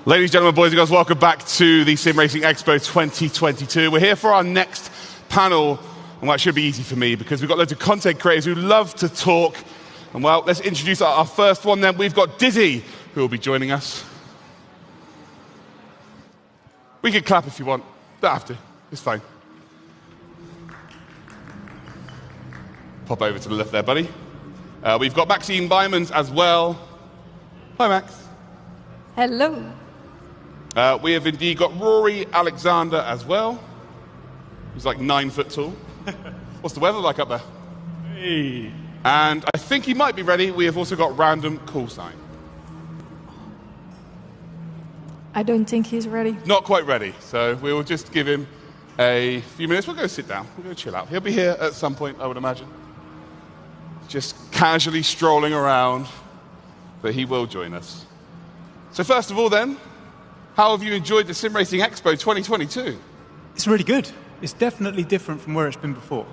Ladies and gentlemen, boys and girls, welcome back to the Sim Racing Expo 2022. We're here for our next panel, and well, it should be easy for me because we've got loads of content creators who love to talk. And well, let's introduce our first one then. We've got Dizzy, who will be joining us. We can clap if you want. Don't have to. It's fine. Pop over to the left there, buddy. We've got MaximeMXM as well. Hi, Max. Hello. We have indeed got Rory Alexander as well. He's like 9 foot tall. What's the weather like up there? Hey. And I think he might be ready. We have also got Random Call Sign. I don't think he's ready. Not quite ready, so we will just give him a few minutes. We'll go sit down. We'll go chill out. He'll be here at some point, I would imagine. Just casually strolling around, but he will join us. So first of all then, how have you enjoyed the Sim Racing Expo 2022? It's really good. It's definitely different from where it's been before.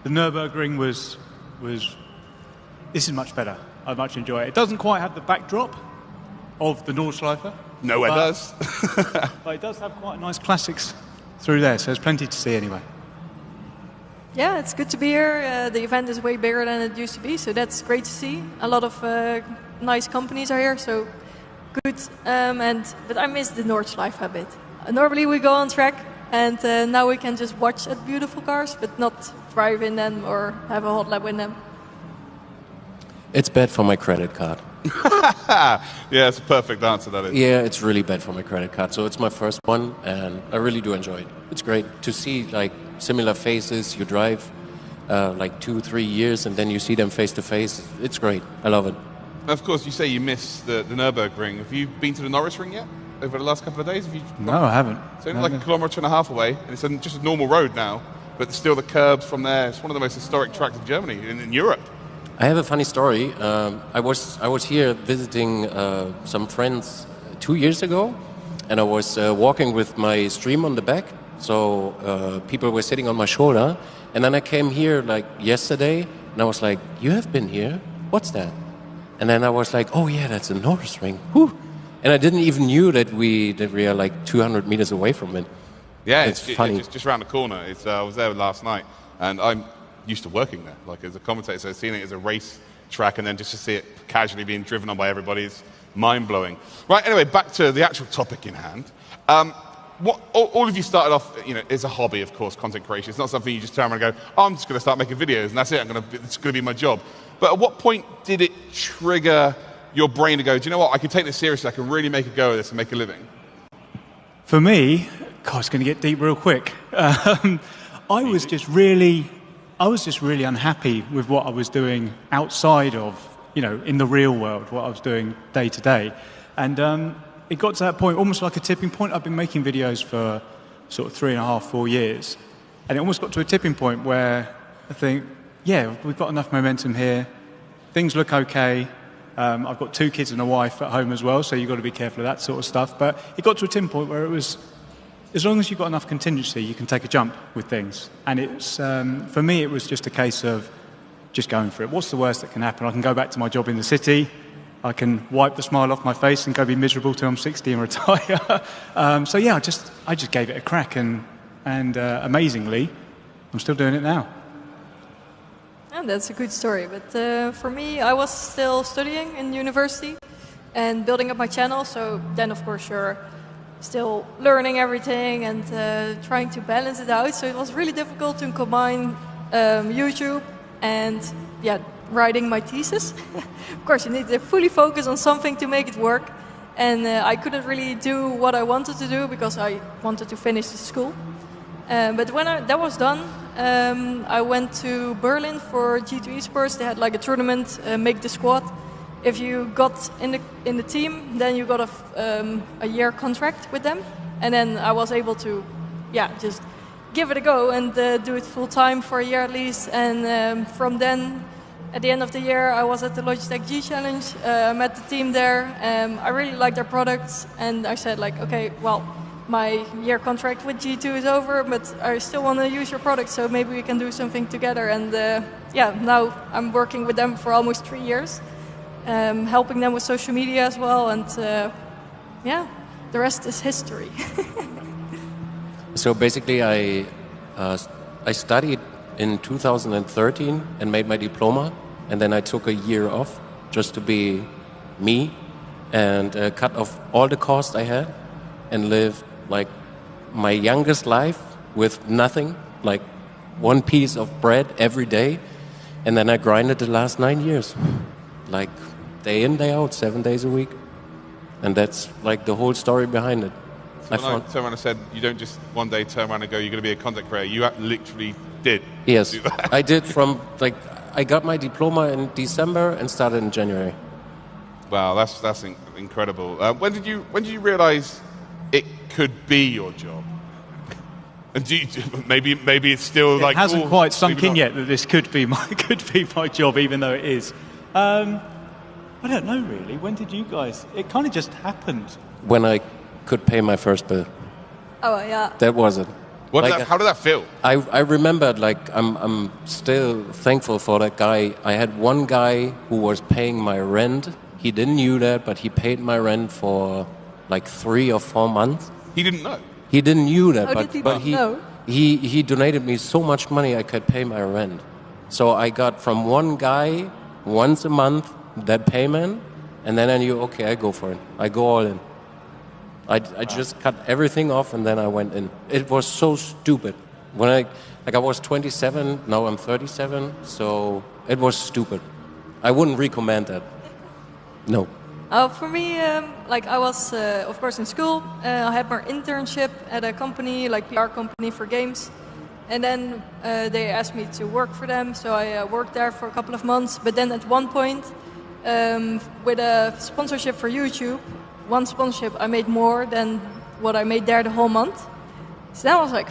The Nürburgring was this is much better. I much enjoy it. It doesn't quite have the backdrop of the Nordschleife. Nowhere does. But it does have quite nice classics through there, so there's plenty to see anyway. Yeah, it's good to be here. The event is way bigger than it used to be, so that's great to see. A lot of nice companies are here, so good. But I miss the Nordschleife a bit. Normally we go on track, and now we can just watch at beautiful cars, but not drive in them or have a hot lap in them. It's bad for my credit card. Yeah, it's a perfect answer, that is. Yeah, it's really bad for my credit card. So it's my first one, and I really do enjoy it. It's great to see like similar faces. You drive like 2-3 years, and then you see them face to face. It's great. I love it. Of course, you say you miss the Nürburgring. Have you been to the Norris Ring yet? Over the last couple of days? No, I haven't. It's only like 1.5 kilometers away, and it's just a normal road now, but still the curbs from there. It's one of the most historic tracks in Germany, in Europe. I have a funny story. I was here visiting some friends 2 years ago, and I was walking with my stream on the back, so people were sitting on my shoulder, and then I came here like yesterday, and I was like, "You have been here? What's that?" And then I was like, "Oh yeah, that's a Norris Ring." Whew. And I didn't even knew that we are like 200 meters away from it. Yeah, it's funny. It's just around the corner. I was there last night, and I'm used to working there, like as a commentator, so seeing it as a race track and then just to see it casually being driven on by everybody is mind-blowing. Right, anyway, back to the actual topic in hand. All of you started off, as a hobby, of course, content creation. It's not something you just turn around and go, "Oh, I'm just going to start making videos, and that's it. It's going to be my job." But at what point did it trigger your brain to go, "Do you know what? I can take this seriously. I can really make a go of this and make a living"? For me, God, it's going to get deep real quick. I was just really unhappy with what I was doing outside of, in the real world, what I was doing day to day. And it got to that point, almost like a tipping point. I've been making videos for sort of 3.5-4 years. And it almost got to a tipping point where I think, yeah, we've got enough momentum here. Things look okay. I've got 2 kids and a wife at home as well, so you've got to be careful of that sort of stuff. But it got to a tipping point where it was, as long as you've got enough contingency, you can take a jump with things. And it's for me, it was just a case of just going for it. What's the worst that can happen? I can go back to my job in the city. I can wipe the smile off my face and go be miserable till I'm 60 and retire. So yeah, I just gave it a crack, and amazingly, I'm still doing it now. And that's a good story. But for me, I was still studying in university and building up my channel. So then, of course, you're still learning everything and trying to balance it out. So it was really difficult to combine YouTube and writing my thesis. Of course, you need to fully focus on something to make it work. And I couldn't really do what I wanted to do because I wanted to finish the school. But when that was done, I went to Berlin for G2 Esports. They had like a tournament, make the squad. If you got in the team, then you got a year contract with them, and then I was able to, just give it a go and do it full time for a year at least. And from then, at the end of the year, I was at the Logitech G Challenge. Met the team there. I really liked their products, and I said like, okay, well, my year contract with G2 is over, but I still want to use your product, so maybe we can do something together. And now I'm working with them for almost 3 years. Helping them with social media as well, and the rest is history. So basically, I studied in 2013 and made my diploma, and then I took a year off just to be me and cut off all the costs I had and live like my youngest life with nothing, like one piece of bread every day, and then I grinded the last 9 years, like day in, day out, 7 days a week, and that's like the whole story behind it. So when I turned around and said, you don't just one day turn around and go, you're going to be a content creator, you literally did. Yes, do that. I did I got my diploma in December and started in January. Wow, that's incredible. When did you realize it could be your job? And maybe it's still it hasn't quite sunk in yet that this could be my job, even though it is. I don't know really. When did you guys? It kind of just happened. When I could pay my first bill. Oh yeah. That was it. How did that feel? I remembered, like, I'm still thankful for that guy. I had one guy who was paying my rent. He didn't knew that, but he paid my rent for like 3 or 4 months. He didn't know. He didn't knew that, How did he not know? He donated me so much money I could pay my rent. So I got from one guy once a month that payment, and then I knew, okay, I go for it. I go all in. I just cut everything off and then I went in. It was so stupid. When I was 27, now I'm 37, so it was stupid. I wouldn't recommend that. No. For me, I was, of course, in school. I had my internship at a company, like PR company for games. And then they asked me to work for them, so I worked there for a couple of months. But then at one point, with a sponsorship for YouTube, one sponsorship, I made more than what I made there the whole month. So then I was like,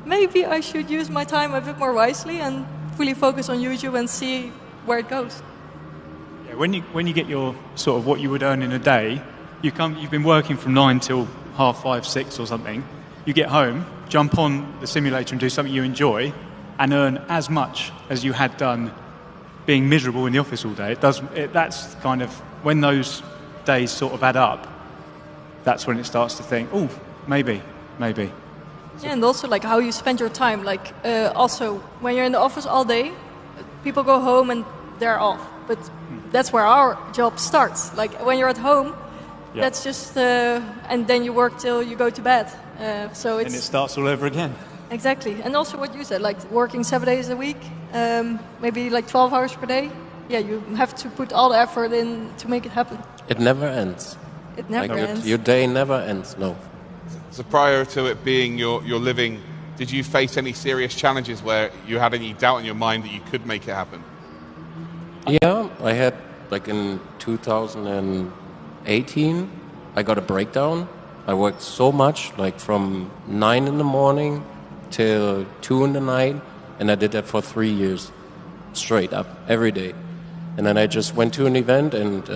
maybe I should use my time a bit more wisely and fully focus on YouTube and see where it goes. Yeah, when you get your sort of what you would earn in a day, you've been working from 9 till 5:30, 6 or something. You get home, jump on the simulator and do something you enjoy, and earn as much as you had done being miserable in the office all day. That's kind of when those days sort of add up. That's when it starts to think, oh, maybe. Yeah, and also like how you spend your time. Like also when you're in the office all day, people go home and they're off. But that's where our job starts. Like when you're at home, that's just and then you work till you go to bed. So it's and it starts all over again. Exactly, and also what you said, like working 7 days a week, maybe like 12 hours per day. Yeah, you have to put all the effort in to make it happen. It never ends. It never ends. Your day never ends, no. So prior to it being your living, did you face any serious challenges where you had any doubt in your mind that you could make it happen? Yeah, I had, like in 2018, I got a breakdown. I worked so much, like from 9 in the morning till 2 in the night, and I did that for 3 years, straight up, every day. And then I just went to an event and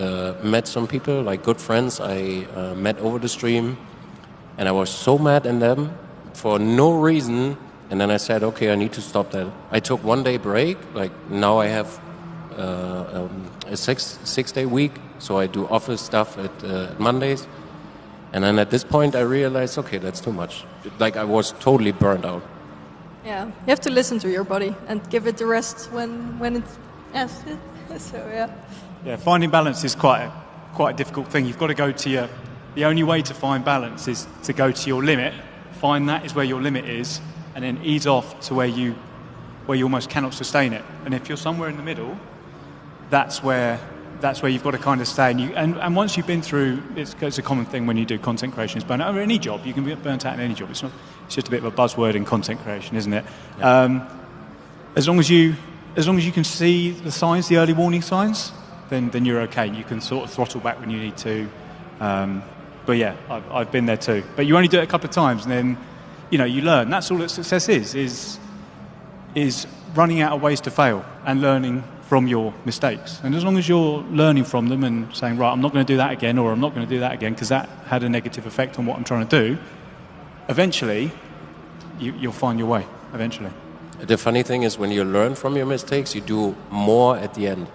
met some people, like good friends I met over the stream, and I was so mad at them for no reason, and then I said, okay, I need to stop that. I took 1 day break, like now I have a six-day week, so I do office stuff at Mondays. And then at this point, I realized, okay, that's too much. Like I was totally burned out. Yeah, you have to listen to your body and give it the rest when it's so yeah. Yeah, finding balance is quite a difficult thing. You've got to go to the only way to find balance is to go to your limit. Find that is where your limit is, and then ease off to where you almost cannot sustain it. And if you're somewhere in the middle, that's where you've got to kind of stay. And once you've been through, it's a common thing when you do content creation, is burnout. Or any job, you can be burnt out in any job. It's just a bit of a buzzword in content creation, isn't it? Yeah. As long as you can see the signs, the early warning signs, then you're okay. You can sort of throttle back when you need to. But yeah, I've been there too. But you only do it a couple of times, and then you learn. That's all that success is running out of ways to fail and learning from your mistakes. And as long as you're learning from them and saying, right, I'm not going to do that again, or I'm not going to do that again because that had a negative effect on what I'm trying to do, eventually you'll find your way, eventually. The funny thing is when you learn from your mistakes, you do more at the end.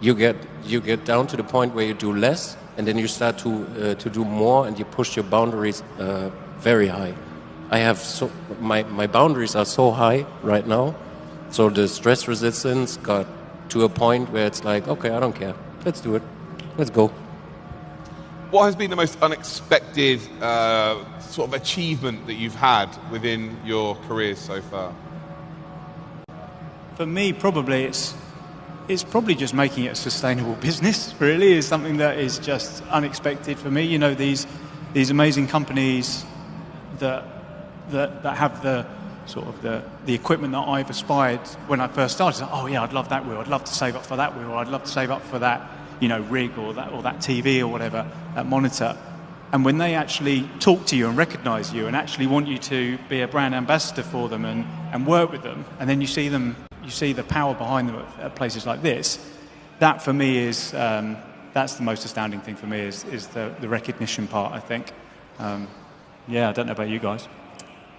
You get down to the point where you do less and then you start to do more, and you push your boundaries very high. I have my boundaries are so high right now, so the stress resistance got to a point where it's like, okay, I don't care, let's do it, let's go. What has been the most unexpected sort of achievement that you've had within your careers so far? For me, probably it's probably just making it a sustainable business. Really, is something that is just unexpected for me. You know, these amazing companies that have the sort of the equipment that I've aspired when I first started. Oh yeah, I'd love that wheel. I'd love to save up for that wheel. Or I'd love to save up for that, you know, rig or that TV or whatever, that monitor. And when they actually talk to you and recognise you and actually want you to be a brand ambassador for them and work with them, and then you see the power behind them at places like this, that for me is that's the most astounding thing for me is the recognition part, I think. Yeah, I don't know about you guys.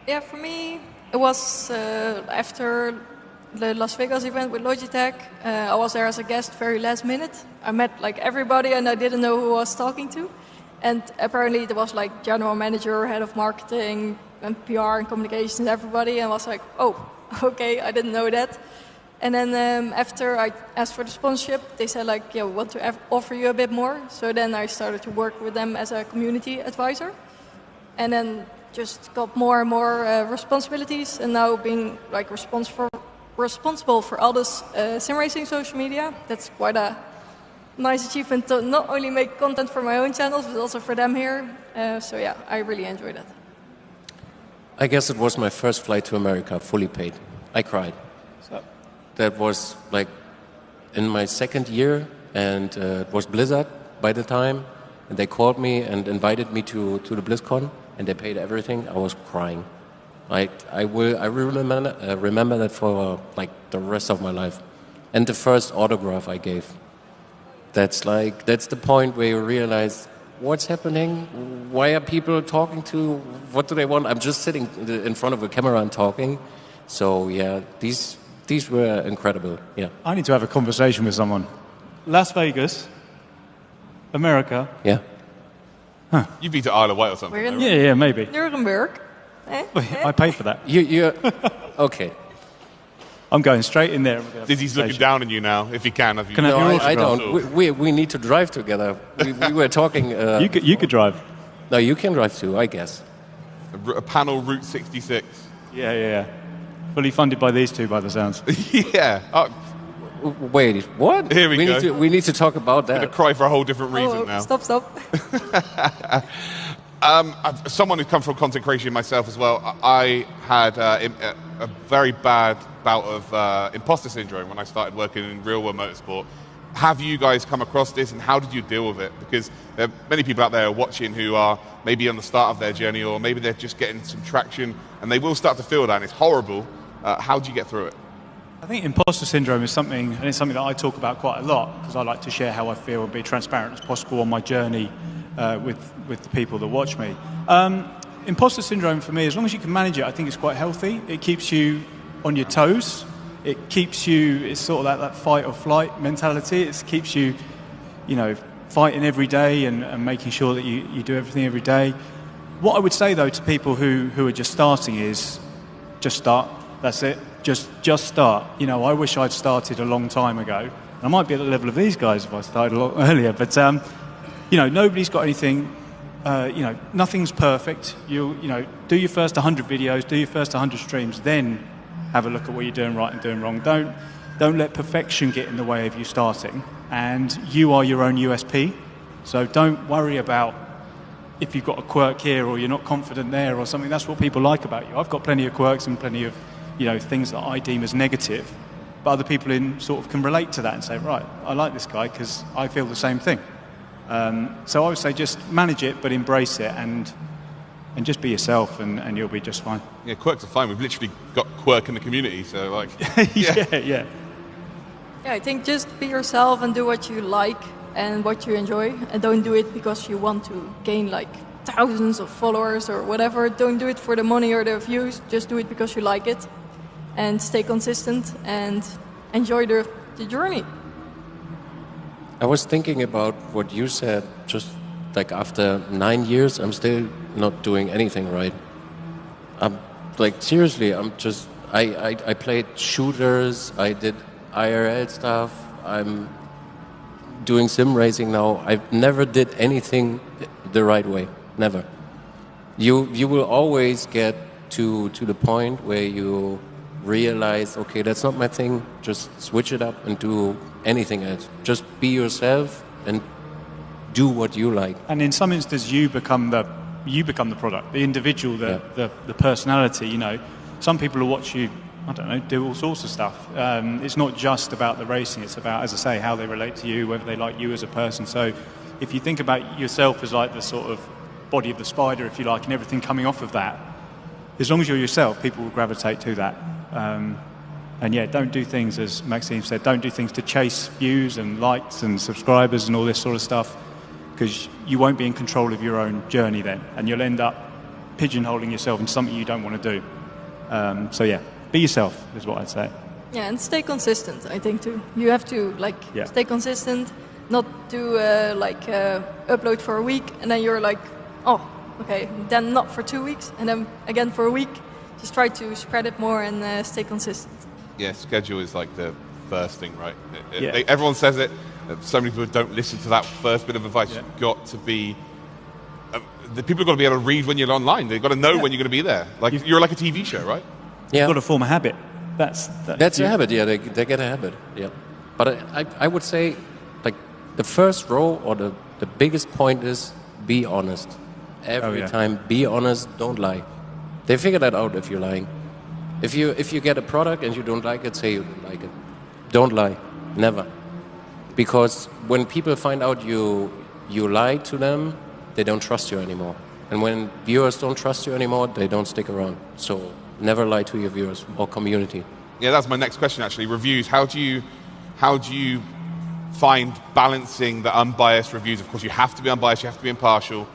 Yeah, for me, it was after the Las Vegas event with Logitech. I was there as a guest very last minute. I met like everybody and I didn't know who I was talking to. And apparently there was like general manager, head of marketing, and PR and communications, everybody. And I was like, oh, okay, I didn't know that. And then after I asked for the sponsorship, they said like, yeah, we want to offer you a bit more. So then I started to work with them as a community advisor. And then just got more and more responsibilities, and now being like responsible for all this sim racing social media. That's quite a nice achievement to not only make content for my own channels, but also for them here. So yeah, I really enjoyed it. I guess it was my first flight to America, fully paid. I cried. So that was like in my second year, and it was Blizzard by the time, and they called me and invited me to the BlizzCon. And they paid everything. I was crying. I will remember that for like the rest of my life. And the first autograph I gave. That's the point where you realize what's happening. Why are people talking to? What do they want? I'm just sitting in front of a camera and talking. So yeah, these were incredible. Yeah. I need to have a conversation with someone. Las Vegas, America. Yeah. Huh. You've been to Isle of Wight or something, right? Yeah, maybe. Nuremberg. I pay for that. You okay. I'm going straight in there. Dizzy's looking down on you now, if he can. If you Can I have your I autograph? don't. We need to drive together. We were talking. You could drive. No, you can drive too, I guess. A panel Route 66. Yeah. Fully funded by these two, by the sounds. Yeah. Wait, what? Here we go. We need to talk about that. I'm going to cry for a whole different reason now. Stop. Someone who's come from content creation myself as well, I had a very bad bout of imposter syndrome when I started working in real-world motorsport. Have you guys come across this, and how did you deal with it? Because there are many people out there watching who are maybe on the start of their journey, or maybe they're just getting some traction, and they will start to feel that, and it's horrible. How do you get through it? I think imposter syndrome is something, and it's something that I talk about quite a lot, because I like to share how I feel and be transparent as possible on my journey with the people that watch me. Imposter syndrome for me, as long as you can manage it, I think it's quite healthy. It keeps you on your toes. It keeps you, it's sort of that fight or flight mentality. It keeps you, fighting every day and making sure that you do everything every day. What I would say though to people who are just starting is, just start. That's it. Just start. I wish I'd started a long time ago. I might be at the level of these guys if I started a lot earlier, but nobody's got anything. Nothing's perfect. Do your first 100 videos, do your first 100 streams, then have a look at what you're doing right and doing wrong. Don't let perfection get in the way of you starting. And you are your own USP. So don't worry about if you've got a quirk here or you're not confident there or something. That's what people like about you. I've got plenty of quirks and plenty of things that I deem as negative, but other people can relate to that and say, right, I like this guy because I feel the same thing. So I would say just manage it, but embrace it and just be yourself, and you'll be just fine. Yeah, quirks are fine. We've literally got quirk in the community, so Yeah, I think just be yourself and do what you like and what you enjoy, and don't do it because you want to gain like thousands of followers or whatever. Don't do it for the money or the views. Just do it because you like it, and stay consistent and enjoy the journey. I was thinking about what you said. Just like after 9 years, I'm still not doing anything right. I'm like seriously. I played shooters. I did IRL stuff. I'm doing sim racing now. I never did anything the right way. Never. You will always get to the point where you realize, okay, that's not my thing. Just switch it up and do anything else. Just be yourself and do what you like. And in some instances, you become the product, the individual, the personality. You know, some people will watch you, I don't know, do all sorts of stuff. It's not just about the racing. It's about, as I say, how they relate to you, whether they like you as a person. So if you think about yourself as like the sort of body of the spider, if you like, and everything coming off of that, as long as you're yourself, people will gravitate to that. And yeah, don't do things, as Maxime said, don't do things to chase views and likes and subscribers and all this sort of stuff, because you won't be in control of your own journey then, and you'll end up pigeonholing yourself into something you don't want to do. So yeah, be yourself is what I'd say. Yeah, and stay consistent, I think too. You have to stay consistent, not do upload for a week and then you're like, oh, okay, then not for 2 weeks and then again for a week. Just try to spread it more and stay consistent. Yeah, schedule is like the first thing, right? Everyone says it. So many people don't listen to that first bit of advice. Yeah. You've got to be... the people have got to be able to read when you're online. They've got to know when you're going to be there. Like you're like a TV show, right? Yeah. You've got to form a habit. That's a habit, yeah. They get a habit, yeah. But I would say, like, the first row or the biggest point is be honest. Every time, be honest, don't lie. They figure that out if you're lying. If you get a product and you don't like it, say you don't like it. Don't lie. Never. Because when people find out you lied to them, they don't trust you anymore. And when viewers don't trust you anymore, they don't stick around. So never lie to your viewers or community. Yeah, that's my next question actually. Reviews. How do you find balancing the unbiased reviews? Of course, you have to be unbiased, you have to be impartial,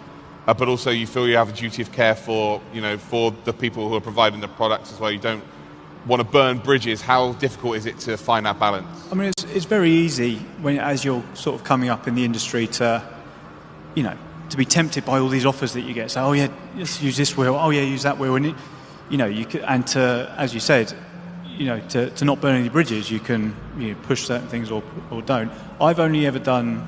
but also you feel you have a duty of care for the people who are providing the products as well. You don't want to burn bridges. How difficult is it to find that balance? I mean, it's very easy as you're sort of coming up in the industry to be tempted by all these offers that you get. So, oh yeah, just use this wheel. Oh yeah, use that wheel. And you could, and to, as you said, to not burn any bridges, you can push certain things or don't. I've only ever done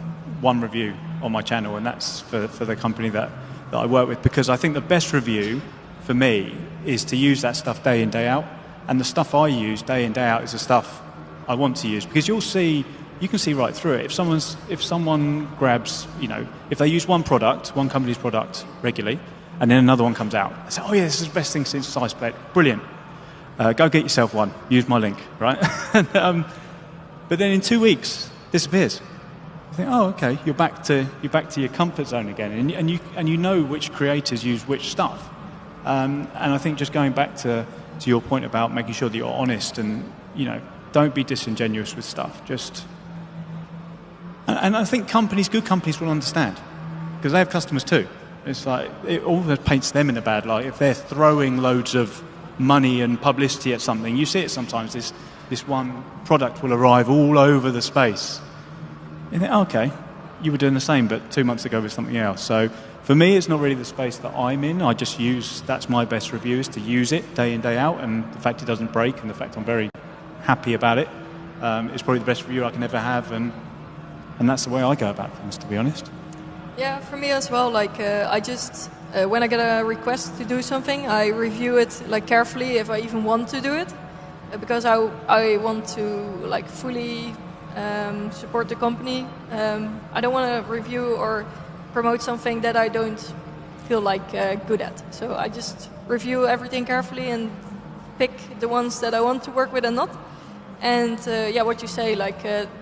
one review on my channel, and that's for the company that I work with, because I think the best review for me is to use that stuff day in, day out. And the stuff I use day in, day out is the stuff I want to use, because you can see right through it. If someone grabs, if they use one company's product regularly, and then another one comes out, I say, oh yeah, this is the best thing since sliced bread. Brilliant. Go get yourself one. Use my link, right? But then in 2 weeks, disappears. I think, oh, okay, you're back to your comfort zone again, and you know which creators use which stuff. And I think just going back to your point about making sure that you're honest and don't be disingenuous with stuff. And I think good companies will understand, because they have customers too. It's like it almost paints them in a bad light if they're throwing loads of money and publicity at something. You see it sometimes. This one product will arrive all over the space. You think, okay, you were doing the same, but 2 months ago with something else. So for me, it's not really the space that I'm in. I just that's my best review, is to use it day in, day out, and the fact it doesn't break, and the fact I'm very happy about it, it's probably the best review I can ever have, and that's the way I go about things, to be honest. Yeah, for me as well. Like I just when I get a request to do something, I review it carefully if I even want to do it, because I want to fully support the company. I don't want to review or promote something that I don't feel good at. So I just review everything carefully and pick the ones that I want to work with and not. And what you say,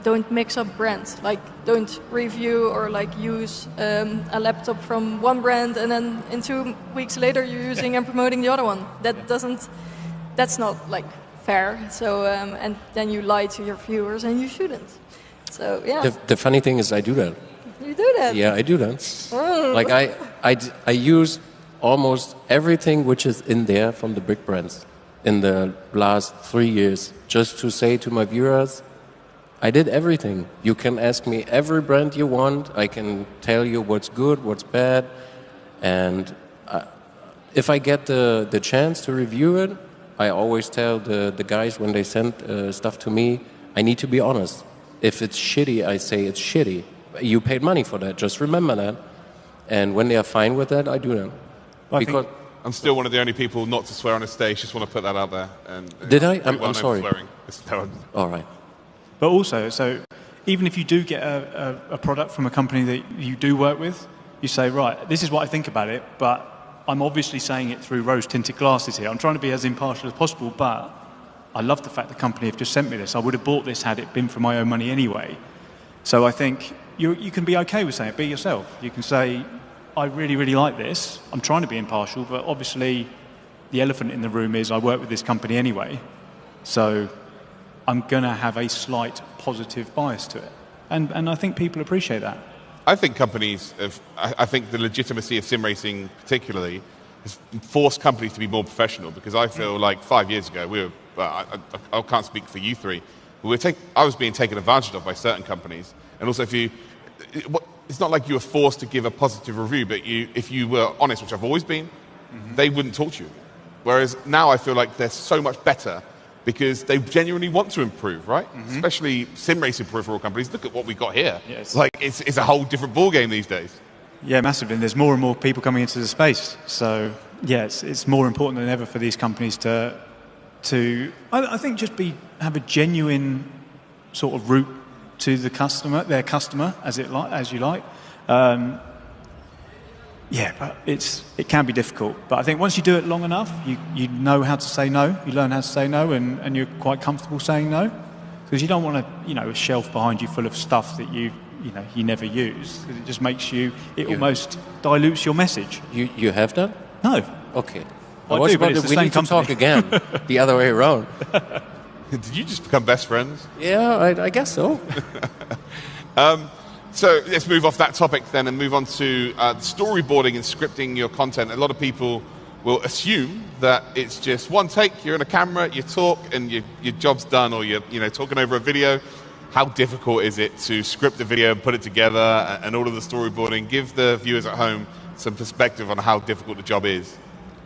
don't mix up brands. Don't review or use a laptop from one brand and then in 2 weeks later you're using and promoting the other one. That's not fair. So and then you lie to your viewers, and you shouldn't. So yeah. The funny thing is, I do that. You do that? Yeah, I do that. Oh. I use almost everything which is in there from the big brands in the last 3 years, just to say to my viewers, I did everything. You can ask me every brand you want. I can tell you what's good, what's bad. And if I get the chance to review it, I always tell the guys when they send stuff to me, I need to be honest. If it's shitty, I say it's shitty. You paid money for that, just remember that. And when they are fine with that, I do that. Because I'm still one of the only people not to swear on a stage, just want to put that out there. And, did I? I'm sorry. All right. But also, so even if you do get a product from a company that you do work with, you say, right, this is what I think about it, but I'm obviously saying it through rose-tinted glasses here. I'm trying to be as impartial as possible, but I love the fact the company have just sent me this. I would have bought this had it been for my own money anyway. So I think you can be okay with saying it. Be yourself. You can say, I really, really like this. I'm trying to be impartial, but obviously the elephant in the room is I work with this company anyway. So I'm going to have a slight positive bias to it. And I think people appreciate that. I think companies, I think the legitimacy of sim racing particularly has forced companies to be more professional, because I feel like 5 years ago, we were, I can't speak for you three, but I was being taken advantage of by certain companies. And also it's not like you were forced to give a positive review, but if you were honest, which I've always been, they wouldn't talk to you. Whereas now I feel like they're so much better because they genuinely want to improve, right? Especially sim racing peripheral companies. Look at what we got here. Yes. Like it's a whole different ball game these days. Yeah, massively. And there's more and more people coming into the space. So yeah, it's more important than ever for these companies to I think just have a genuine sort of route to the customer, their customer, as you like. Yeah, but it can be difficult. But I think once you do it long enough, you know how to say no. You learn how to say no, and you're quite comfortable saying no, because you don't want a shelf behind you full of stuff that you never use, because it just makes almost dilutes your message. You have that? No. Okay. Well, I do, but we need to talk again, the other way around. Did you just become best friends? Yeah, I guess so. So let's move off that topic then and move on to storyboarding and scripting your content. A lot of people will assume that it's just one take, you're in a camera, you talk, and your job's done, or you're talking over a video. How difficult is it to script a video and put it together and all of the storyboarding? Give the viewers at home some perspective on how difficult the job is.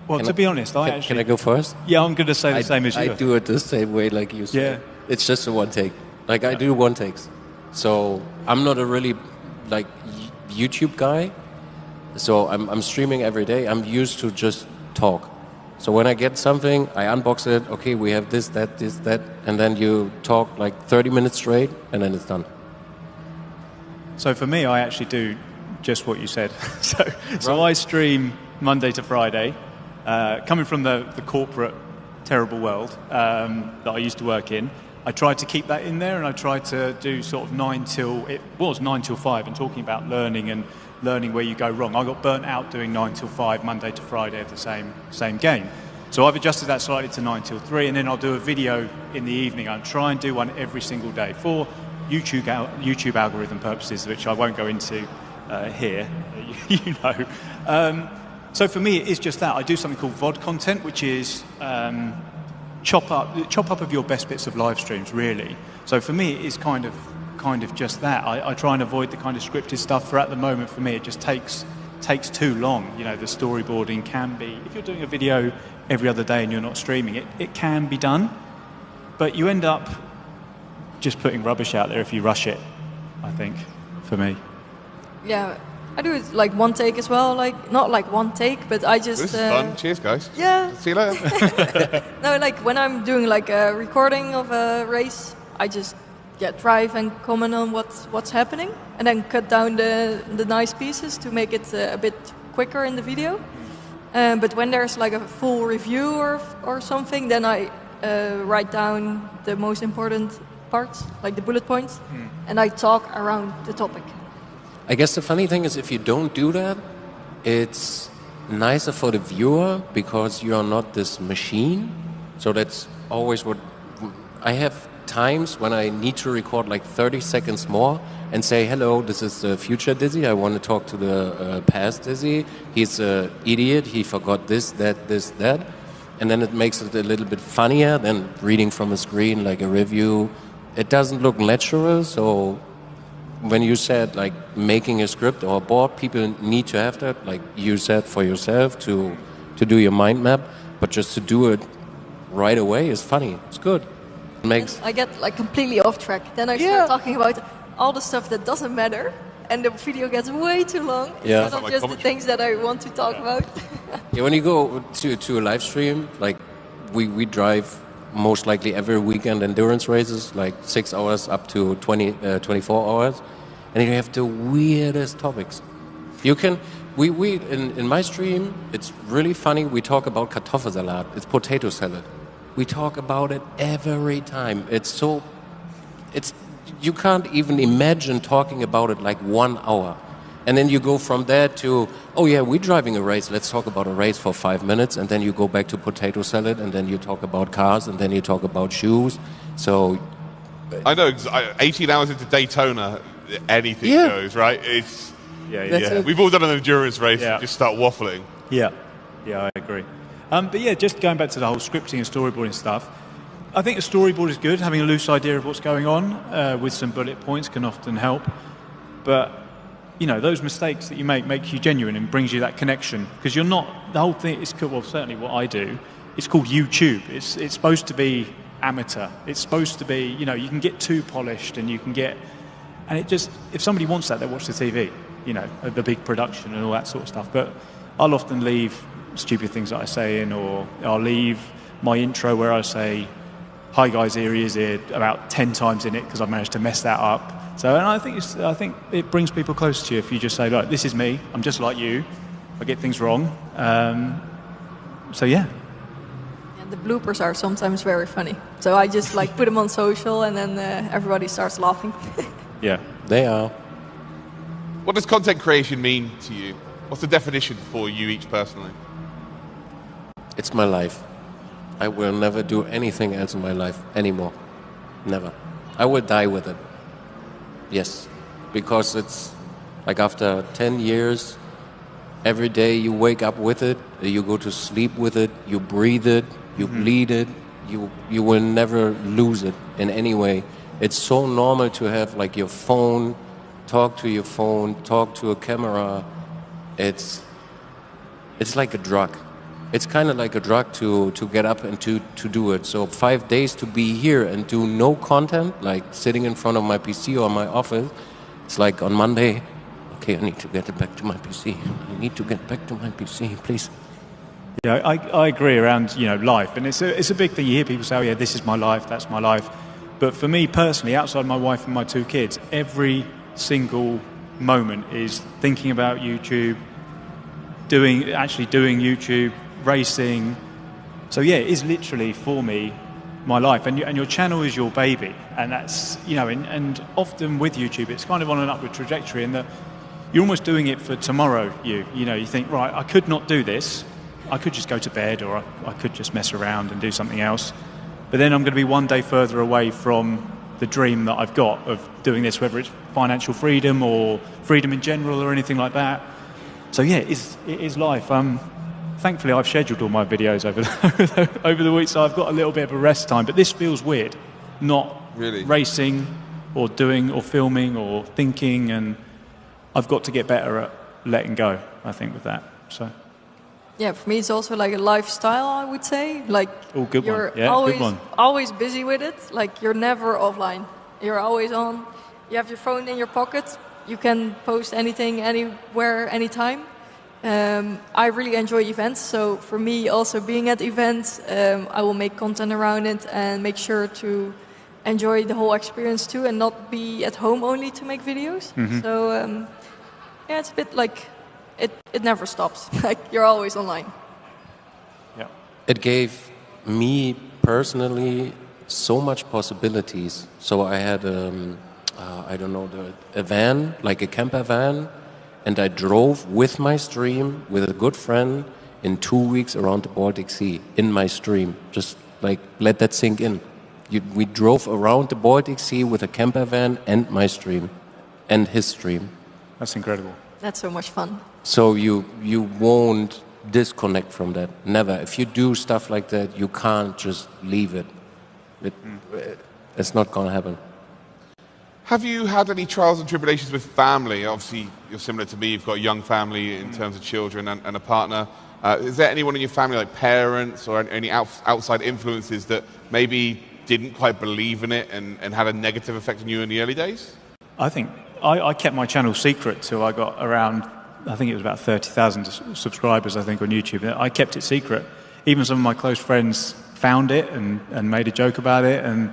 Well, to be honest, can I go first? Yeah, I'm going to say the same as you. I do it the same way like you said. Yeah. It's just a one take. Like I do one takes. So I'm not a really YouTube guy. So I'm streaming every day. I'm used to just talk. So when I get something, I unbox it. Okay, we have this, that, and then you talk like 30 minutes straight, and then it's done. So for me, I actually do just what you said. So I stream Monday to Friday. Coming from the corporate terrible world that I used to work in, I tried to keep that in there, and I tried to do sort of 9 till 5, and talking about learning and learning where you go wrong. I got burnt out doing 9 till 5, Monday to Friday of the same game. So I've adjusted that slightly to 9 till 3, and then I'll do a video in the evening. I'll try and do one every single day for YouTube algorithm purposes, which I won't go into here, So for me, it is just that. I do something called VOD content, which is chop up of your best bits of live streams, really. So for me, it is kind of just that. I try and avoid the kind of scripted stuff. For at the moment, for me, it just takes too long. The storyboarding can be, if you're doing a video every other day and you're not streaming it, it can be done, but you end up just putting rubbish out there if you rush it, I think, for me. Yeah. I do it like one take as well, not like one take, but I just... This is fun. Cheers, guys. Yeah. See you later. No, like when I'm doing like a recording of a race, I just drive and comment on what's happening, and then cut down the nice pieces to make it a bit quicker in the video. But when there's like a full review or something, then I write down the most important parts, like the bullet points, and I talk around the topic. I guess the funny thing is, if you don't do that, it's nicer for the viewer because you are not this machine. So that's always what I have times when I need to record like 30 seconds more and say, hello, this is the future Dizzy. I want to talk to the past Dizzy. He's an idiot. He forgot this, that. And then it makes it a little bit funnier than reading from a screen like a review it doesn't look natural. So when you said like making a script or a board, people need to have that, like you said, for yourself to do your mind map. But just to do it right away is funny. It's good. I get like completely off track. Then I start talking about all the stuff that doesn't matter, and the video gets way too long. Yeah. Instead of just the things that I want to talk about. Yeah, when you go to a live stream, like we drive most likely every weekend endurance races, like 6 hours up to 24 hours, and you have the weirdest topics. You can, in my stream, it's really funny. We talk about Kartoffelsalat. It's potato salad. We talk about it every time. You can't even imagine talking about it like 1 hour. And then you go from there to, oh yeah, we're driving a race. Let's talk about a race for 5 minutes. And then you go back to potato salad. And then you talk about cars. And then you talk about shoes. So I know, 18 hours into Daytona, anything goes, right? We've all done an endurance race and just start waffling. Yeah, I agree. But yeah, just going back to the whole scripting and storyboarding stuff, I think a storyboard is good. Having a loose idea of what's going on with some bullet points can often help. But, you know, those mistakes that you make you genuine and brings you that connection. Because you're not, the whole thing is, well, certainly what I do, it's called YouTube. It's supposed to be amateur. It's supposed to be, you know, you can get too polished and you can get, and it just, if somebody wants that, they watch the TV, you know, the big production and all that sort of stuff. But I'll often leave stupid things that I say in, or I'll leave my intro where I say, "Hi guys, Eerie is here," about 10 times in it because I've managed to mess that up. So, and I think it brings people close to you if you just say, "Look, this is me. I'm just like you. I get things wrong." So yeah. And the bloopers are sometimes very funny. So I just like put them on social, and then everybody starts laughing. Yeah, they are. What does content creation mean to you? What's the definition for you each personally? It's my life. I will never do anything else in my life anymore. Never. I will die with it. Yes. Because it's like after 10 years, every day you wake up with it, you go to sleep with it, you breathe it, you bleed it, you will never lose it in any way. It's so normal to have like your phone, talk to your phone, talk to a camera. It's like a drug. It's kind of like a drug to get up and to do it. So 5 days to be here and do no content, like sitting in front of my PC or my office, it's like on Monday, okay, I need to get back to my PC. I need to get back to my PC, please. Yeah, I agree around, you know, life. And it's a big thing. You hear people say, oh yeah, this is my life, that's my life. But for me personally, outside my wife and my 2 kids, every single moment is thinking about YouTube, actually doing YouTube, racing. So yeah, it is literally for me my life, and your channel is your baby, and that's, you know, and often with YouTube it's kind of on an upward trajectory in that you're almost doing it for tomorrow. You know, you think, right, I could not do this, I could just go to bed, or I could just mess around and do something else, but then I'm going to be one day further away from the dream that I've got of doing this, whether it's financial freedom or freedom in general or anything like that. So yeah, it is life. Thankfully, I've scheduled all my videos over the week, so I've got a little bit of a rest time. But this feels weird, not really racing or doing or filming or thinking, and I've got to get better at letting go, I think, with that. So. Yeah, for me it's also like a lifestyle, I would say. Like good you're one. Yeah, always, good one. always busy with it. Like you're never offline. You're always on. You have your phone in your pocket. You can post anything, anywhere, anytime. I really enjoy events, so for me also being at events, I will make content around it and make sure to enjoy the whole experience too, and not be at home only to make videos. So yeah, it's a bit like it never stops. Like you're always online. Yeah, it gave me personally so much possibilities. So I had I don't know, a van, like a camper van. And I drove with my stream, with a good friend, in 2 weeks around the Baltic Sea, in my stream. Just like, let that sink in. We drove around the Baltic Sea with a camper van and my stream, and his stream. That's incredible. That's so much fun. So you won't disconnect from that, never. If you do stuff like that, you can't just leave it. It's not going to happen. Have you had any trials and tribulations with family? Obviously, you're similar to me. You've got a young family in terms of children and a partner. Is there anyone in your family, like parents or any outside influences that maybe didn't quite believe in it and had a negative effect on you in the early days? I think I kept my channel secret till I got around, I think it was about 30,000 subscribers, I think, on YouTube. I kept it secret. Even some of my close friends found it and made a joke about it. And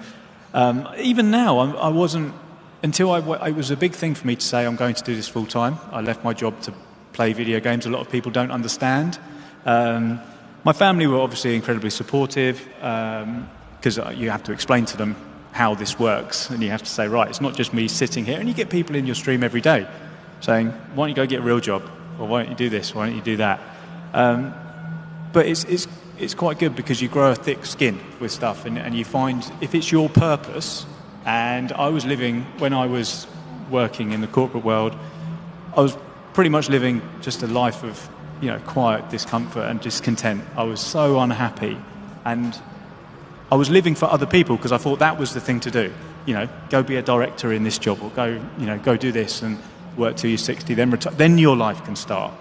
even now, I wasn't, until it was a big thing for me to say I'm going to do this full time. I left my job to play video games. A lot of people don't understand. My family were obviously incredibly supportive because you have to explain to them how this works, and you have to say, right, it's not just me sitting here. And you get people in your stream every day saying, why don't you go get a real job, or why don't you do this, why don't you do that? But it's quite good because you grow a thick skin with stuff, and you find if it's your purpose. And I was living, when I was working in the corporate world, I was pretty much living just a life of, quiet discomfort and discontent. I was so unhappy, and I was living for other people because I thought that was the thing to do. Go be a director in this job, or go do this and work till you're 60, then retire. Then your life can start.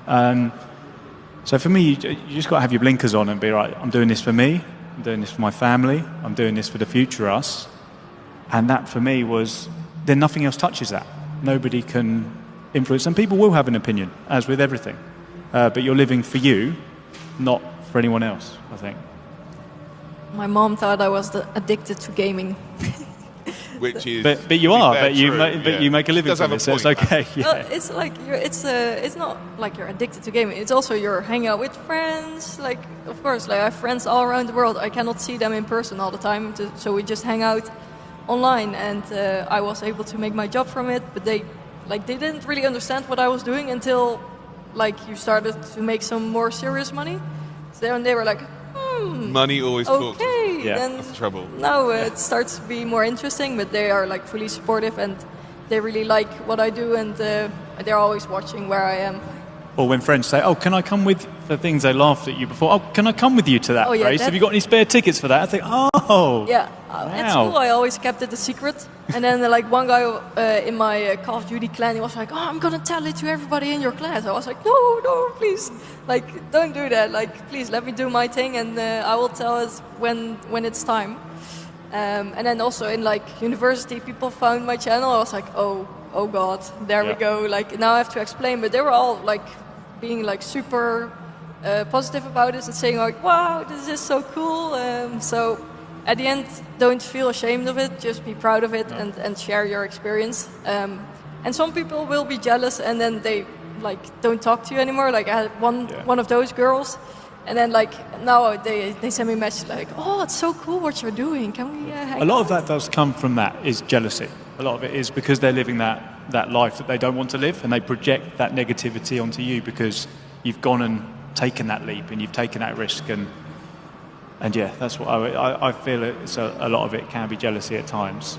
So for me, you just got to have your blinkers on and be right. I'm doing this for me. I'm doing this for my family. I'm doing this for the future us. And that for me was, then nothing else touches that. Nobody can influence. And people will have an opinion, as with everything. But you're living for you, not for anyone else, I think. My mom thought I was addicted to gaming. Which is, but you are. But you make a living from it, so it's okay. Yeah. Well, it's like it's not like you're addicted to gaming. It's also you're hanging out with friends. Like, of course, like I have friends all around the world. I cannot see them in person all the time, so we just hang out online. And I was able to make my job from it. But they didn't really understand what I was doing until you started to make some more serious money. So then they were like, money always talks. Okay, yeah. then That's the trouble. now it starts to be more interesting, but they are fully supportive and they really like what I do, and they're always watching where I am. Or when friends say, "Oh, can I come with the things they laughed at you before? Oh, can I come with you to that race? Have you got any spare tickets for that?" I think, "Oh, yeah." Wow. At school, I always kept it a secret, and then one guy in my Call of Duty clan, he was like, "Oh, I'm gonna tell it to everybody in your class." I was like, "No, please, don't do that. Please let me do my thing, and I will tell it when it's time." And then also in university, people found my channel. I was like, "Oh God, there we go." Now I have to explain, but they were all being super positive about it and saying "Wow, this is so cool." So at the end, don't feel ashamed of it. Just be proud of it and share your experience. And some people will be jealous, and then they don't talk to you anymore. I had one of those girls, and then now they send me a message "Oh, it's so cool what you're doing. Can we hang A lot out?" of that does come from that, is jealousy. A lot of it is because they're living that life that they don't want to live, and they project that negativity onto you because you've gone and taken that leap and you've taken that risk. And yeah, that's what I feel. It's a lot of it can be jealousy at times,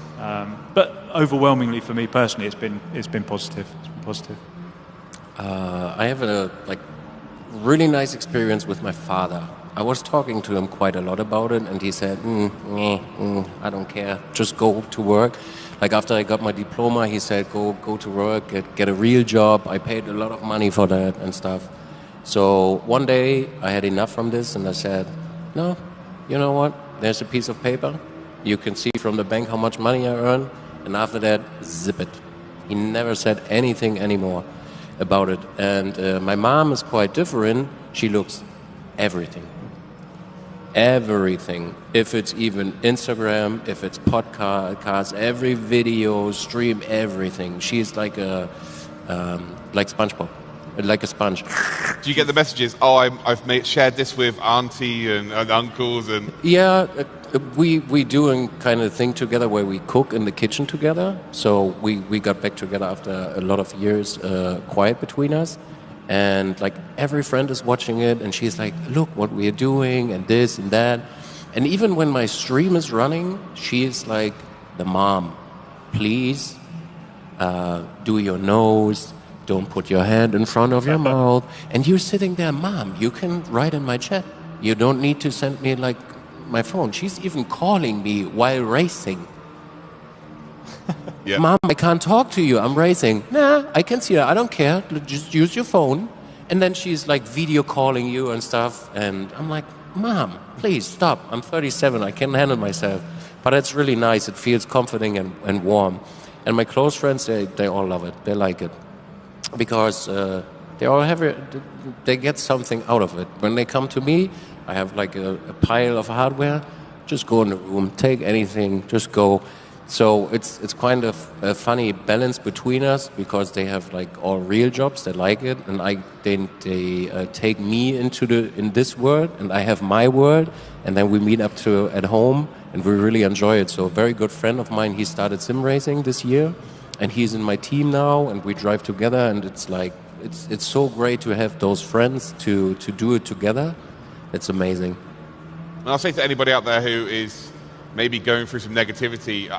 but overwhelmingly for me personally, it's been positive. It's been positive. I have a really nice experience with my father. I was talking to him quite a lot about it, and he said, "I don't care. Just go to work." After I got my diploma, he said, "Go to work, get a real job." I paid a lot of money for that and stuff. So one day I had enough from this, and I said, "No, you know what? There's a piece of paper. You can see from the bank how much money I earn, and after that, zip it." He never said anything anymore about it. And my mom is quite different. She looks everything. Everything. If it's even Instagram, if it's podcasts, every video, stream, everything. She's like SpongeBob. Like a sponge. Do you get the messages? "Oh, I've shared this with auntie and uncles and..." Yeah, we doing kind of thing together where we cook in the kitchen together. So we got back together after a lot of years quiet between us. And every friend is watching it, and she's like, "Look what we are doing, and this and that." And even when my stream is running, she's like, "The mom, please do your nose. Don't put your hand in front of your mouth." And you're sitting there, "Mom, you can write in my chat. You don't need to send me my phone." She's even calling me while racing. Yeah. Mom, I can't talk to you. I'm racing. Nah, I can see that. I don't care. Just use your phone. And then she's like video calling you and stuff. And I'm like, Mom, please stop. I'm 37. I can handle myself. But it's really nice. It feels comforting and warm. And my close friends, they all love it. They like it. Because they all have it. They get something out of it. When they come to me, I have like a pile of hardware. Just go in the room, take anything, just go. So it's kind of a funny balance between us because they have like all real jobs, they like it, and they take me in this world, and I have my world, and then we meet up at home, and we really enjoy it. So a very good friend of mine, he started sim racing this year, and he's in my team now, and we drive together, and it's like it's so great to have those friends to do it together. It's amazing. And I'll say to anybody out there who is maybe going through some negativity,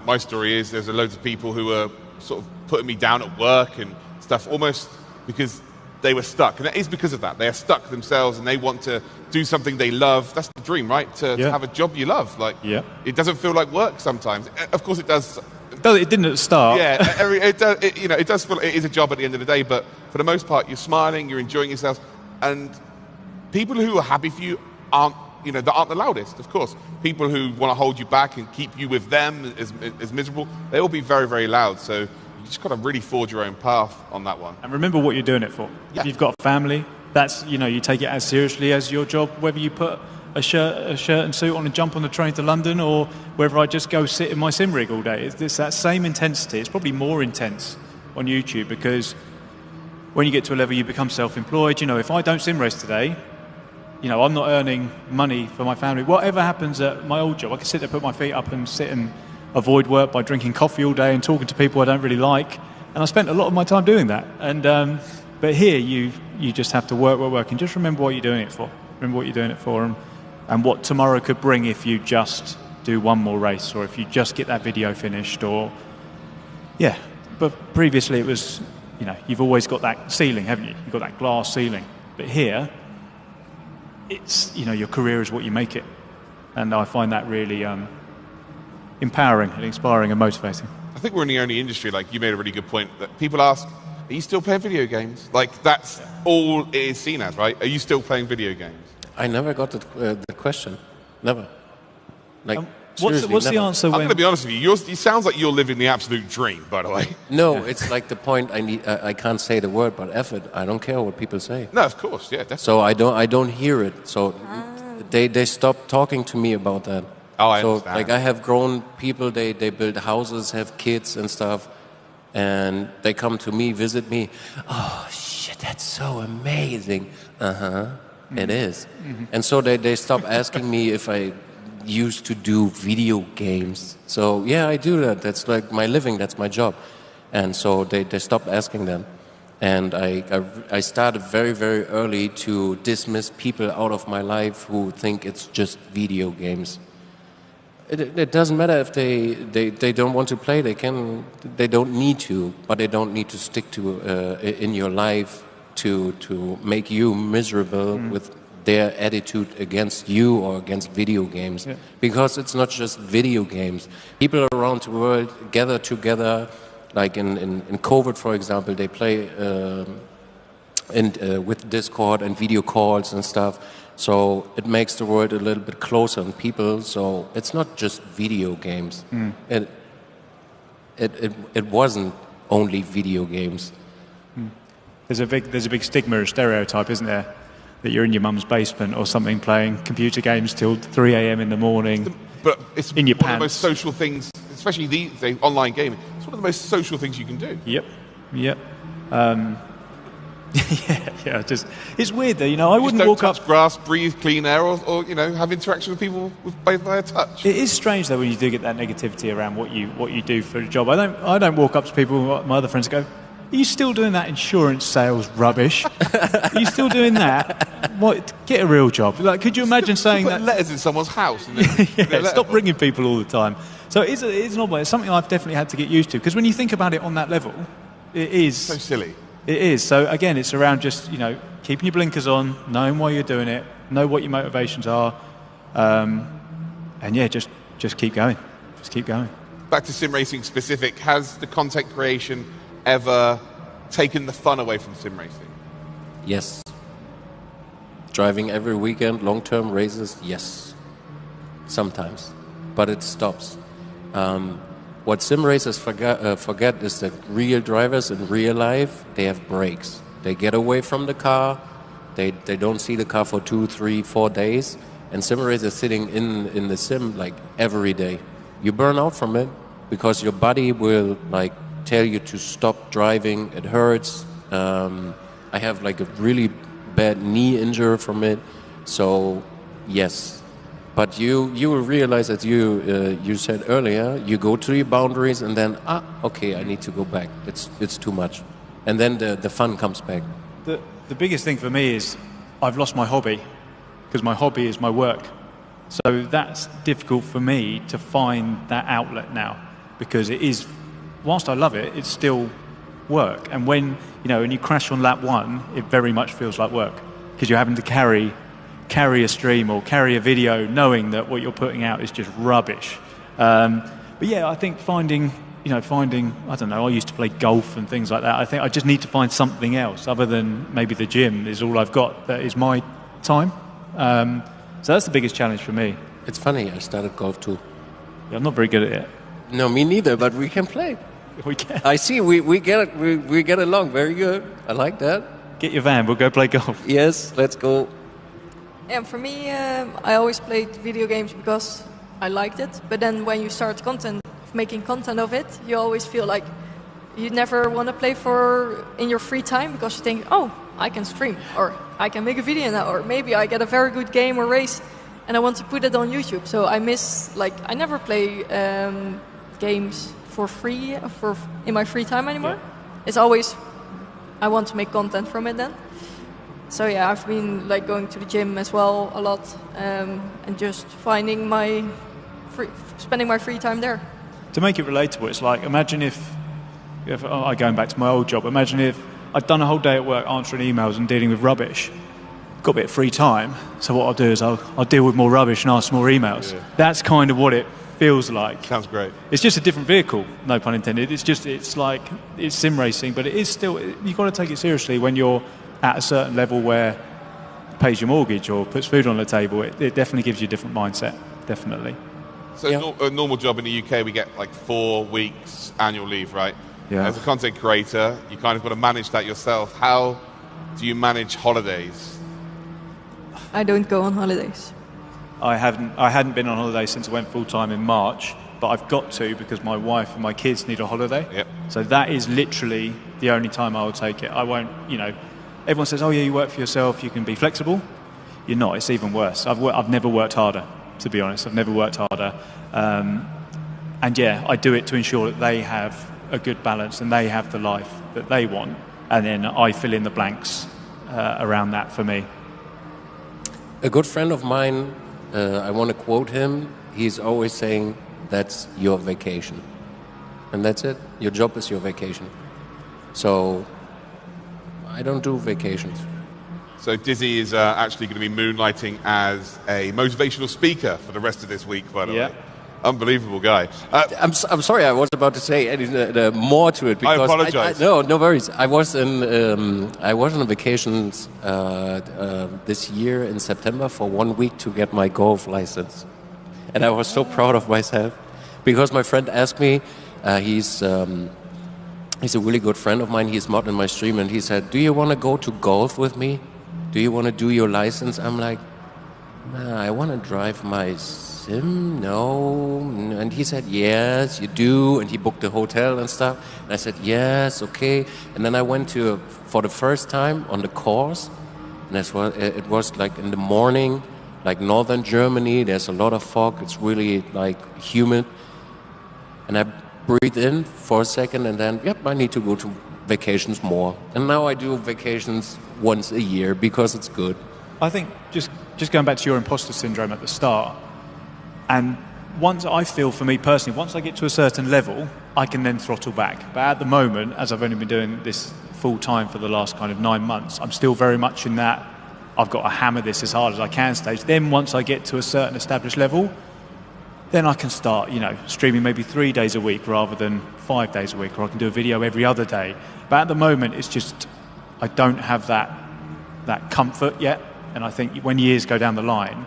my story is there's loads of people who are sort of putting me down at work and stuff almost because they were stuck. And it is because of that. They are stuck themselves and they want to do something they love. That's the dream, right? To have a job you love. Like, it doesn't feel like work sometimes. Of course it does. It didn't at the start. Yeah, it does feel like it is a job at the end of the day, but for the most part, you're smiling, you're enjoying yourself, and people who are happy for you aren't the loudest, of course. People who want to hold you back and keep you with them as miserable, they will be very, very loud. So you just got to really forge your own path on that one. And remember what you're doing it for. Yeah. If you've got a family, that's, you take it as seriously as your job, whether you put a shirt and suit on and jump on the train to London, or whether I just go sit in my sim rig all day. It's that same intensity. It's probably more intense on YouTube because when you get to a level you become self-employed. If I don't sim race today, I'm not earning money for my family. Whatever happens at my old job, I can sit there, put my feet up and sit and avoid work by drinking coffee all day and talking to people I don't really like. And I spent a lot of my time doing that. And but here, you just have to work, and just remember what you're doing it for. Remember what you're doing it for, and what tomorrow could bring if you just do one more race, or if you just get that video finished, or But previously, it was, you've always got that ceiling, haven't you? You've got that glass ceiling. But here, it's, your career is what you make it. And I find that really empowering and inspiring and motivating. I think we're in the only industry, like you made a really good point, that people ask, are you still playing video games? Like, that's all it is seen as, right? Are you still playing video games? I never got the question. Never. Like, what's the answer? I'm going to be honest with you. It sounds like you're living the absolute dream, by the way. No, it's like the point I can't say the word, but F it. I don't care what people say. No, of course, yeah, definitely. So I don't hear it. So they stopped talking to me about that. Oh, I understand. Like, I have grown people, they build houses, have kids and stuff, and they come to me, visit me. Oh, shit, that's so amazing. It is. Mm-hmm. And so they stop asking me if I used to do video games. So, yeah, I do that. That's like my living, that's my job. And so they stopped asking them. And I started very, very early to dismiss people out of my life who think it's just video games. It doesn't matter if they don't want to play. They don't need to, but they don't need to stick to in your life to make you miserable with their attitude against you or against video games. Yeah. Because it's not just video games. People around the world gather together, like in COVID, for example, they play with Discord and video calls and stuff. So it makes the world a little bit closer on people. So it's not just video games. It wasn't only video games. There's a big stigma or stereotype, isn't there, that you're in your mum's basement or something playing computer games till 3 a.m. in the morning. But it's in your one pants. of the most social things, especially these days, online gaming. It's one of the most social things you can do. Yep. Yeah. Just it's weird though. I wouldn't walk touch up grass, breathe clean air, or have interaction with people by touch. It is strange though when you do get that negativity around what you do for a job. I don't walk up to people, my other friends, and go, "Are you still doing that insurance sales rubbish? Are you still doing that? What? Get a real job." Like, could you imagine saying put that? Letters in someone's house. And then Stop ringing people all the time. So it's an odd way. It's something I've definitely had to get used to, because when you think about it on that level, it is so silly. It is. So again, it's around just keeping your blinkers on, knowing why you're doing it, know what your motivations are, and just keep going. Just keep going. back to sim racing specific, has the content creation ever taken the fun away from sim racing? Yes. Driving every weekend, long-term races, yes. Sometimes. But it stops. What sim racers forget is that real drivers in real life, they have breaks. They get away from the car, they don't see the car for 2, 3, 4 days, and sim racers sitting in the sim like every day. You burn out from it because your body will like tell you to stop driving, it hurts. I have like a really bad knee injury from it, so yes. But you will realize, as you said earlier, you go to your boundaries and then, okay, I need to go back. It's too much. And then the fun comes back. The biggest thing for me is I've lost my hobby, because my hobby is my work. So that's difficult for me to find that outlet now, because it is, whilst I love it, it's still work. And when you crash on lap 1, it very much feels like work, because you're having to carry a stream or carry a video knowing that what you're putting out is just rubbish. But yeah, I think finding, I don't know, I used to play golf and things like that. I think I just need to find something else other than maybe the gym is all I've got that is my time. So that's the biggest challenge for me. It's funny, I started golf too. Yeah, I'm not very good at it. No, me neither, but we can play. We can. I see, we get along very good. I like that. Get your van, we'll go play golf. Yes, let's go. Yeah, for me, I always played video games because I liked it. But then when you start making content of it, you always feel like you never want to play in your free time, because you think, oh, I can stream, or I can make a video now, or maybe I get a very good game or race and I want to put it on YouTube. So I I never play games for free in my free time anymore. Yeah. It's always, I want to make content from it then. So yeah, I've been like going to the gym as well a lot, and just finding spending my free time there. To make it relatable, it's like, imagine if going back to my old job, imagine if I'd done a whole day at work answering emails and dealing with rubbish, got a bit of free time, so what I'll do is I'll deal with more rubbish and ask more emails. Yeah. That's kind of what it feels like. Sounds great. It's just a different vehicle, no pun intended. It's like sim racing, but it is still, you've got to take it seriously when you're at a certain level where it pays your mortgage or puts food on the table. It definitely gives you a different mindset, definitely. So a normal job in the UK, we get like 4 weeks annual leave, right? Yeah. As a content creator, you kind of got to manage that yourself. How do you manage holidays? I don't go on holidays. I hadn't been on holiday since I went full-time in March, but I've got to because my wife and my kids need a holiday. Yep. So that is literally the only time I will take it. I won't, everyone says, oh yeah, you work for yourself, you can be flexible. You're not, it's even worse. I've never worked harder, to be honest. I've never worked harder. And yeah, I do it to ensure that they have a good balance and they have the life that they want. And then I fill in the blanks around that for me. A good friend of mine, I want to quote him, he's always saying, that's your vacation. And that's it. Your job is your vacation. So I don't do vacations. So Dizzy is actually going to be moonlighting as a motivational speaker for the rest of this week, by the way. Unbelievable guy. I'm sorry, I was about to say more to it. Because I apologize. No worries. I was on vacations this year in September for 1 week to get my golf license. And I was so proud of myself because my friend asked me, he's a really good friend of mine, he's modding my stream, and he said, do you want to go to golf with me? Do you want to do your license? I'm like, nah, I want to drive my sim, no. And he said, yes, you do. And he booked the hotel and stuff. And I said, yes, okay. And then I went for the first time on the course. And it was like in the morning, like northern Germany, there's a lot of fog. It's really like humid. And I breathed in for a second and then, I need to go to vacations more. And now I do vacations once a year because it's good. I think just going back to your imposter syndrome at the start, and once I feel, for me personally, once I get to a certain level, I can then throttle back. But at the moment, as I've only been doing this full time for the last kind of 9 months, I'm still very much in that I've got to hammer this as hard as I can stage. Then once I get to a certain established level, then I can start, streaming maybe 3 days a week rather than 5 days a week, or I can do a video every other day. But at the moment, it's just, I don't have that comfort yet. And I think when years go down the line,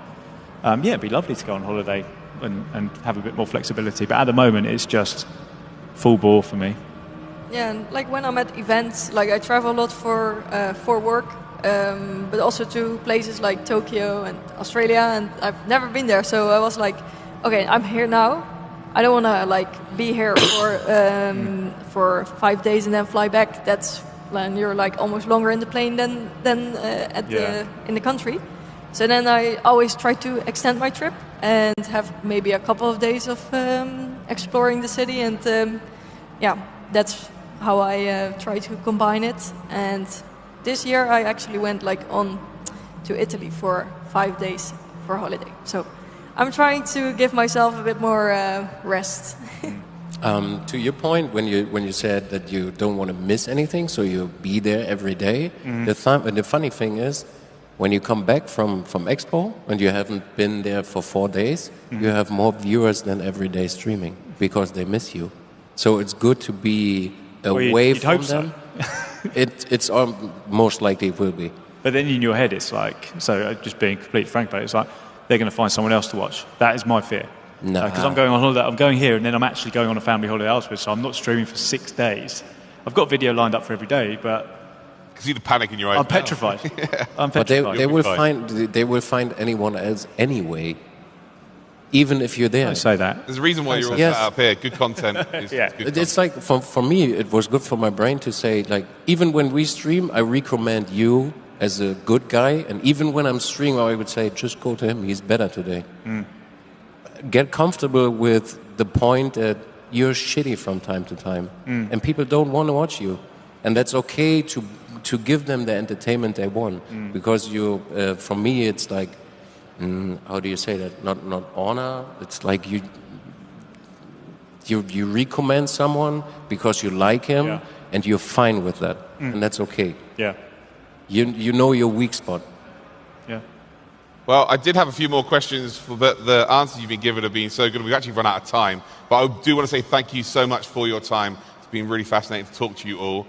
it'd be lovely to go on holiday and have a bit more flexibility. But at the moment, it's just full bore for me. Yeah, and like when I'm at events, like I travel a lot for work, but also to places like Tokyo and Australia, and I've never been there. So I was like, okay, I'm here now. I don't want to like be here for 5 days and then fly back. That's when you're like almost longer in the plane than in the country. So then I always try to extend my trip and have maybe a couple of days of exploring the city, and that's how I try to combine it. And this year I actually went like on to Italy for 5 days for holiday. So I'm trying to give myself a bit more rest. To your point, when you said that you don't want to miss anything, so you be there every day. The funny thing is, when you come back from Expo and you haven't been there for 4 days, you have more viewers than everyday streaming because they miss you. So it's good to be away from them. It's most likely it will be. But then in your head, it's like, so just being completely frank about it, it's like they're going to find someone else to watch. That is my fear. No, because I'm going on holiday. I'm going here, and then I'm actually going on a family holiday elsewhere. So I'm not streaming for 6 days. I've got video lined up for every day, but I can see the panic in your eyes. I'm petrified. I'm petrified. But they will find anyone else anyway, even if you're there. I say that. There's a reason why you're all set up here. Good content. It's like for me, it was good for my brain to say, like, even when we stream, I recommend you as a good guy, and even when I'm streaming, I would say, just go to him. He's better today. Get comfortable with the point that you're shitty from time to time, and people don't want to watch you, and that's okay to give them the entertainment they want, because for me, it's like, how do you say that? Not honor. It's like you recommend someone because you like him, and you're fine with that, and that's okay. Yeah. You know your weak spot. Yeah. Well, I did have a few more questions, but the answers you've been given have been so good. We've actually run out of time. But I do want to say thank you so much for your time. It's been really fascinating to talk to you all.